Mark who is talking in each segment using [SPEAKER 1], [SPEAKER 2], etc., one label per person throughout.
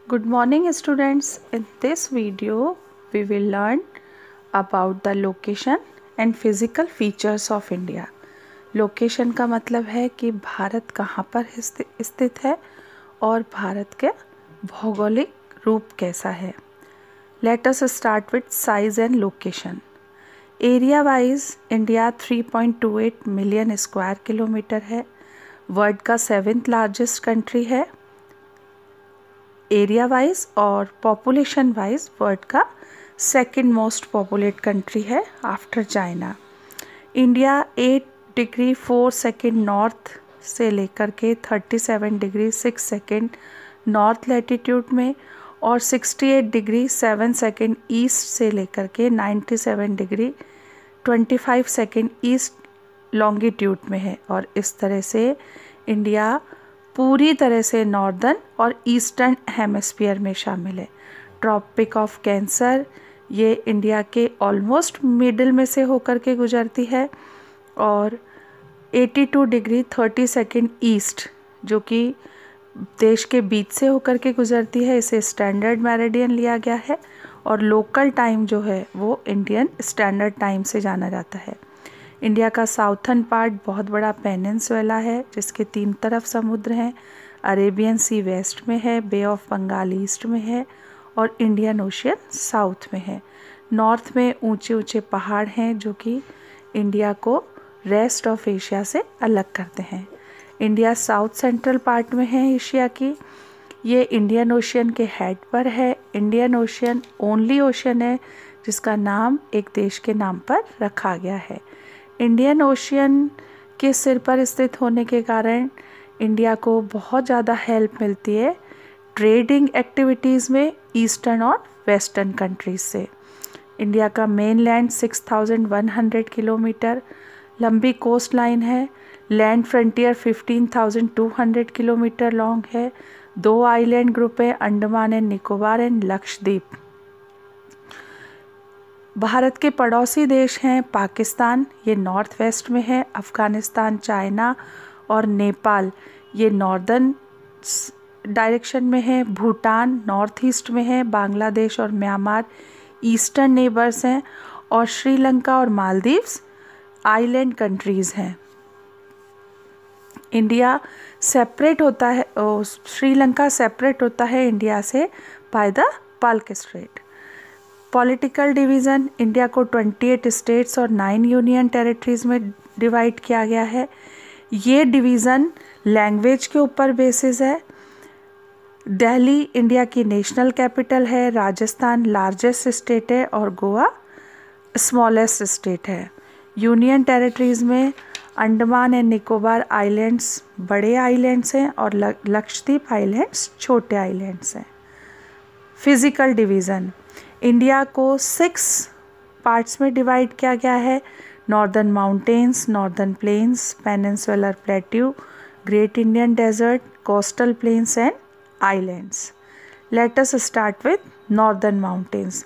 [SPEAKER 1] Good morning students. In this video we will learn about the location and physical features of India. Location का मतलब है कि भारत कहाँ पर स्थित है और भारत के भौगोलिक रूप कैसा है. Let us start with size and location. Area wise India 3.28 million square kilometre है. वर्ल्ड का 7th लार्जेस्ट कंट्री है एरिया वाइज, और पॉपुलेशन वाइज वर्ल्ड का 2nd मोस्ट पॉपुलेट कंट्री है after China. India 8 degree 4 second north से लेकर के 37 degree 6 second north latitude में और 68 डिग्री 7 सेकेंड ईस्ट से लेकर के 97 डिग्री 25 सेकेंड ईस्ट लॉन्गिट्यूड में है. और इस तरह से इंडिया पूरी तरह से नॉर्दर्न और ईस्टर्न हेमिस्फीयर में शामिल है. ट्रॉपिक ऑफ कैंसर ये इंडिया के ऑलमोस्ट मिडिल में से होकर के गुजरती है, और 82 डिग्री 30 सेकेंड ईस्ट जो कि देश के बीच से होकर के गुजरती है, इसे स्टैंडर्ड मेरिडियन लिया गया है. और लोकल टाइम जो है वो इंडियन स्टैंडर्ड टाइम से जाना जाता है. इंडिया का साउथर्न पार्ट बहुत बड़ा पेनिनसुला है जिसके 3 तरफ समुद्र हैं. अरेबियन सी वेस्ट में है, बे ऑफ बंगाल ईस्ट में है और इंडियन ओशियन साउथ में है. नॉर्थ में ऊंचे ऊंचे पहाड़ हैं जो कि इंडिया को रेस्ट ऑफ एशिया से अलग करते हैं. इंडिया साउथ सेंट्रल पार्ट में है एशिया की. ये इंडियन ओशियन के हेड पर है. इंडियन ओशियन ओनली ओशियन है जिसका नाम एक देश के नाम पर रखा गया है. इंडियन ओशियन के सिर पर स्थित होने के कारण इंडिया को बहुत ज़्यादा हेल्प मिलती है ट्रेडिंग एक्टिविटीज़ में ईस्टर्न और वेस्टर्न कंट्रीज से. इंडिया का मेन लैंड 6100 किलोमीटर लंबी कोस्ट लाइन है. लैंड फ्रंटियर 15,200 किलोमीटर लॉन्ग है. 2 आइलैंड ग्रुप है, अंडमान एंड निकोबार एंड लक्षद्वीप. भारत के पड़ोसी देश हैं पाकिस्तान, ये नॉर्थ वेस्ट में है. अफ़गानिस्तान, चाइना और नेपाल ये नॉर्दर्न डायरेक्शन में है. भूटान नॉर्थ ईस्ट में है. बांग्लादेश और म्यांमार ईस्टर्न नेबर्स हैं. और श्रीलंका और मालदीव्स आइलैंड कंट्रीज़ हैं. इंडिया सेपरेट होता है, श्रीलंका सेपरेट होता है इंडिया से by the Palk straight. Political division India को 28 स्टेट्स और 9 यूनियन टेरिटरीज़ में डिवाइड किया गया है. ये डिवीज़न लैंग्वेज के ऊपर बेसिस है. दिल्ली इंडिया की नेशनल कैपिटल है. राजस्थान लार्जेस्ट स्टेट है और गोवा स्मॉलेस्ट स्टेट है. यूनियन टेरिटरीज़ में अंडमान एंड निकोबार आइलैंड्स बड़े आइलैंड्स हैं और लक्षद्वीप आइलैंड्स छोटे आइलैंड्स हैं. फिज़िकल डिवीज़न इंडिया को 6 पार्ट्स में डिवाइड किया गया है. Northern mountains, northern plains, peninsular plateau, great Indian desert, coastal plains and islands. Let us start with northern mountains.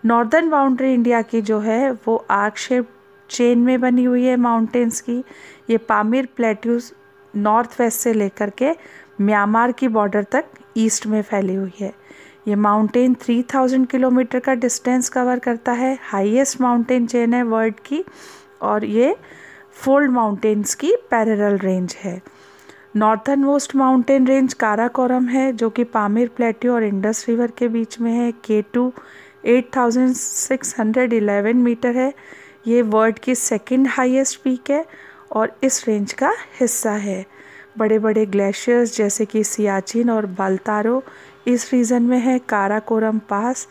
[SPEAKER 1] Northern boundary India की जो है वो आर्क शेप चेन में बनी हुई है माउंटेन्स की. ये पामीर प्लेट्यूज नॉर्थ वेस्ट से लेकर के म्यांमार की बॉर्डर तक ईस्ट में फैली हुई है. ये माउंटेन 3000 किलोमीटर का डिस्टेंस कवर करता है. हाईएस्ट माउंटेन चेन है वर्ल्ड की और ये फोल्ड माउंटेन्स की पैरेलल रेंज है. Northern most mountain range Karakoram है जो कि पामीर प्लेट्यू और इंडस रिवर के बीच में है. K2 8611 मीटर है. ये वर्ल्ड की 2nd हाईएस्ट पीक है और इस रेंज का हिस्सा है. बड़े बड़े ग्लेशियर्स जैसे कि सियाचिन और बाल्तारो इस रीजन में है. काराकोरम पास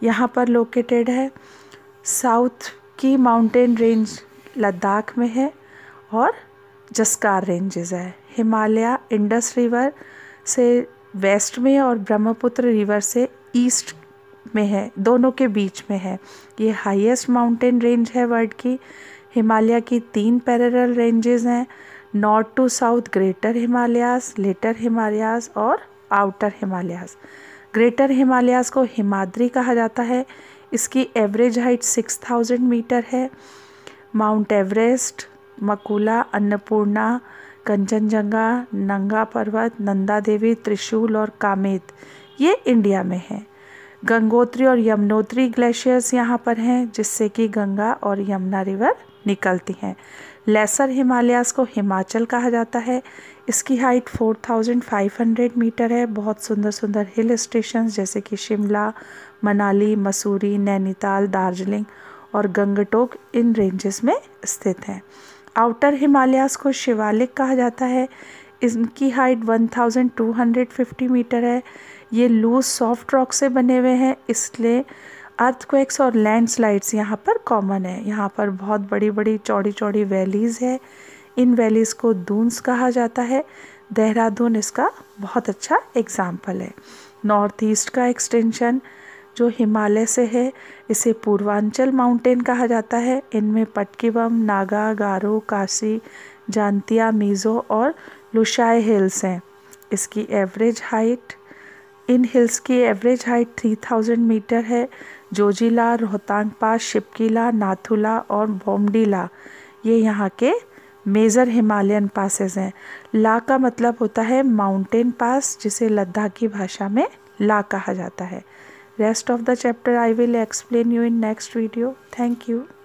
[SPEAKER 1] यहाँ पर लोकेटेड है. साउथ की माउंटेन रेंज लद्दाख में है और जस्कार रेंजेस है. हिमालय इंडस रिवर से वेस्ट में और ब्रह्मपुत्र रिवर से ईस्ट में है, दोनों के बीच में है. ये हाईएस्ट माउंटेन रेंज है वर्ल्ड की. हिमालय की 3 पैरेलल रेंजेस हैं. North to south greater Himalayas, lesser Himalayas और आउटर हिमालयास. ग्रेटर हिमालयास को हिमाद्री कहा जाता है. इसकी एवरेज हाइट 6000 मीटर है. माउंट एवरेस्ट, मकुला, अन्नपूर्णा, कंचनजंगा, नंगा पर्वत, नंदा देवी, त्रिशूल और कामेत ये इंडिया में है। गंगोत्री और यमुनोत्री ग्लेशियर्स यहाँ पर हैं, जिससे कि गंगा और यमुना रिवर निकलती हैं। लेसर हिमालयाज़ को हिमाचल कहा जाता है। इसकी हाइट 4500 मीटर है। बहुत सुंदर सुंदर हिल स्टेशंस जैसे कि शिमला, मनाली, मसूरी, नैनीताल, दार्जिलिंग और गंगटोक इन रेंजेस में स्थित हैं। आउटर हिमालयाज़ को शिवालिक कहा जाता है। इनकी हाइट 1250 मीटर है। ये लूज सॉफ्ट रॉक से बने हुए हैं, इसलिए अर्थक्वेक्स और लैंडस्लाइड्स यहाँ पर कॉमन है। यहाँ पर बहुत बड़ी बड़ी चौड़ी चौड़ी वैलीज़ है। इन वैलीज़ को दून्स कहा जाता है। देहरादून इसका बहुत अच्छा एग्जाम्पल है। नॉर्थ ईस्ट का एक्सटेंशन जो हिमालय से है, इसे पूर्वांचल माउंटेन कहा जाता है। इनमें पटकीबम, नागा, गारो, काशी, जांतिया, मीज़ो और लुशाई हिल्स हैं। इसकी एवरेज हाइट, इन हिल्स की एवरेज हाइट 3000 मीटर है। जोजिला, रोहतांग पास, शिपकीला, नाथुला और बोमडीला ये यहाँ के मेजर हिमालयन पासेस हैं। ला का मतलब होता है माउंटेन पास, जिसे लद्दाख की भाषा में ला कहा जाता है। Rest of the chapter I will explain you in next video. Thank you.